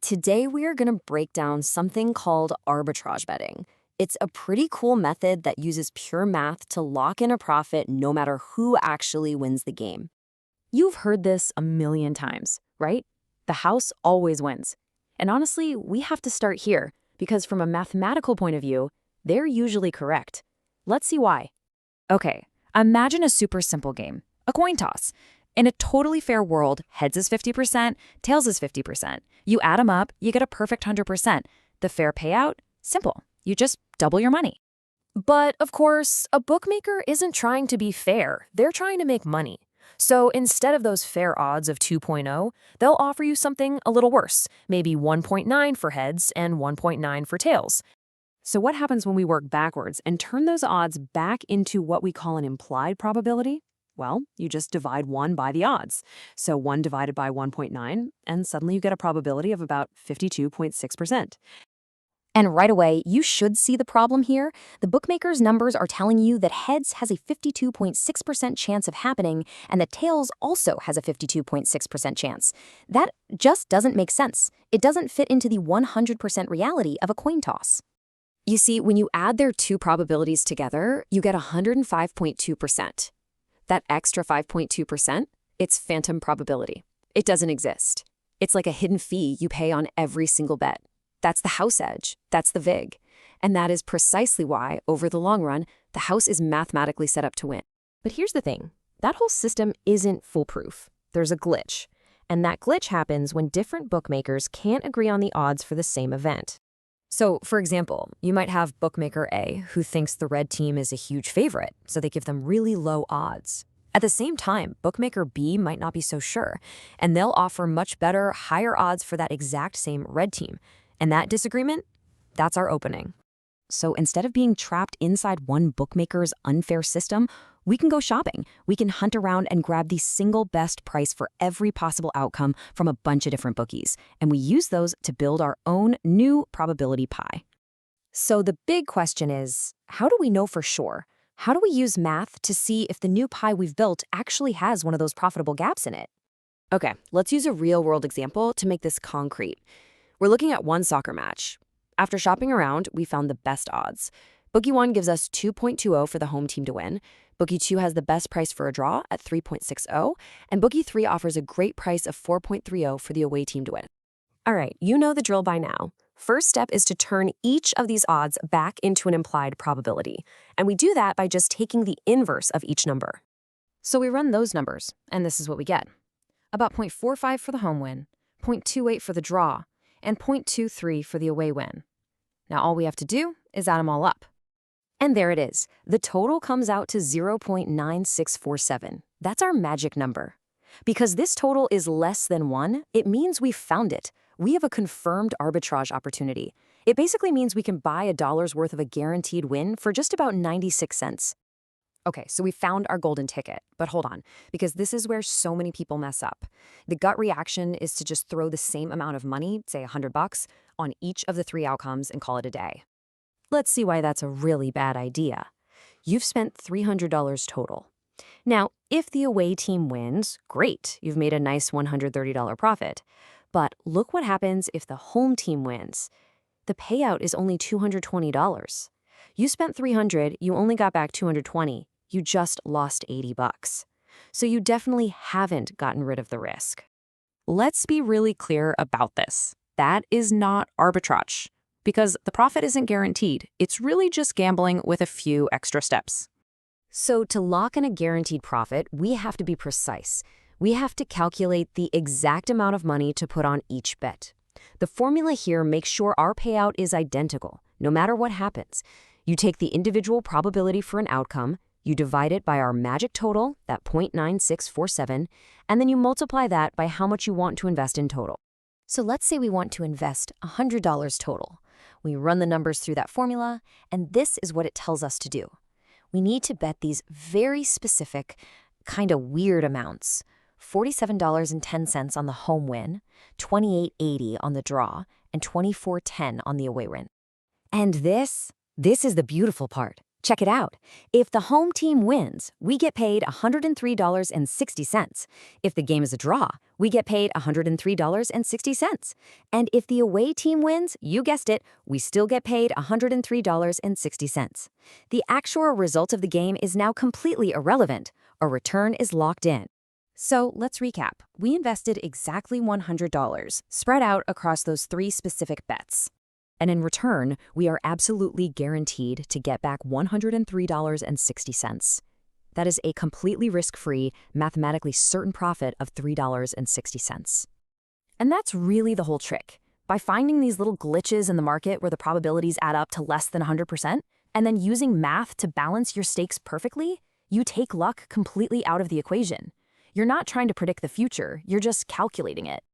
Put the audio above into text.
Today we are going to break down something called arbitrage betting. It's a pretty cool method that uses pure math to lock in a profit no matter who actually wins the game. You've heard this a million times, right? The house always wins. And honestly, we have to start here because from a mathematical point of view, they're usually correct. Let's see why. Okay, imagine a super simple game, a coin toss. In a totally fair world, heads is 50%, tails is 50%. You add them up, you get a perfect 100%. The fair payout? Simple. You just double your money. But, of course, a bookmaker isn't trying to be fair. They're trying to make money. So instead of those fair odds of 2.0, they'll offer you something a little worse, maybe 1.9 for heads and 1.9 for tails. So what happens when we work backwards and turn those odds back into what we call an implied probability? Well, you just divide 1 by the odds. So 1 divided by 1.9, and suddenly you get a probability of about 52.6%. And right away, you should see the problem here. The bookmakers' numbers are telling you that heads has a 52.6% chance of happening, and that tails also has a 52.6% chance. That just doesn't make sense. It doesn't fit into the 100% reality of a coin toss. You see, when you add their two probabilities together, you get 105.2%. That extra 5.2%, it's phantom probability. It doesn't exist. It's like a hidden fee you pay on every single bet. That's the house edge. That's the VIG. And that is precisely why, over the long run, the house is mathematically set up to win. But here's the thing. That whole system isn't foolproof. There's a glitch. And that glitch happens when different bookmakers can't agree on the odds for the same event. So, for example, you might have bookmaker A who thinks the red team is a huge favorite, so they give them really low odds. At the same time, bookmaker B might not be so sure, and they'll offer much better, higher odds for that exact same red team. And that disagreement, that's our opening. So instead of being trapped inside one bookmaker's unfair system, we can go shopping. We can hunt around and grab the single best price for every possible outcome from a bunch of different bookies. And we use those to build our own new probability pie. So the big question is, how do we know for sure? How do we use math to see if the new pie we've built actually has one of those profitable gaps in it? Okay, let's use a real-world example to make this concrete. We're looking at one soccer match. After shopping around, we found the best odds. Bookie 1 gives us 2.20 for the home team to win. Bookie 2 has the best price for a draw at 3.60, and Bookie 3 offers a great price of 4.30 for the away team to win. All right, you know the drill by now. First step is to turn each of these odds back into an implied probability. And we do that by just taking the inverse of each number. So we run those numbers, and this is what we get. About 0.45 for the home win, 0.28 for the draw, and 0.23 for the away win. Now all we have to do is add them all up. And there it is. The total comes out to 0.9647. That's our magic number. Because this total is less than 1, it means we found it. We have a confirmed arbitrage opportunity. It basically means we can buy $1 worth of a guaranteed win for just about 96 cents. Okay, so we found our golden ticket, but hold on, because this is where so many people mess up. The gut reaction is to just throw the same amount of money, say $100, on each of the 3 outcomes and call it a day. Let's see why that's a really bad idea. You've spent $300 total. Now, if the away team wins, great, you've made a nice $130 profit. But look what happens if the home team wins. The payout is only $220. You spent $300, you only got back $220. You just lost $80. So you definitely haven't gotten rid of the risk. Let's be really clear about this. That is not arbitrage, because the profit isn't guaranteed. It's really just gambling with a few extra steps. So to lock in a guaranteed profit, we have to be precise. We have to calculate the exact amount of money to put on each bet. The formula here makes sure our payout is identical, no matter what happens. You take the individual probability for an outcome, you divide it by our magic total, that 0.9647, and then you multiply that by how much you want to invest in total. So let's say we want to invest $100 total. We run the numbers through that formula, and this is what it tells us to do. We need to bet these very specific, kind of weird amounts. $47.10 on the home win, $28.80 on the draw, and $24.10 on the away win. And this is the beautiful part. Check it out. If the home team wins, we get paid $103.60. If the game is a draw, we get paid $103.60. And if the away team wins, you guessed it, we still get paid $103.60. The actual result of the game is now completely irrelevant. Our return is locked in. So let's recap. We invested exactly $100, spread out across those 3 specific bets. And in return, we are absolutely guaranteed to get back $103.60. That is a completely risk-free, mathematically certain profit of $3.60. And that's really the whole trick. By finding these little glitches in the market where the probabilities add up to less than 100%, and then using math to balance your stakes perfectly, you take luck completely out of the equation. You're not trying to predict the future, you're just calculating it.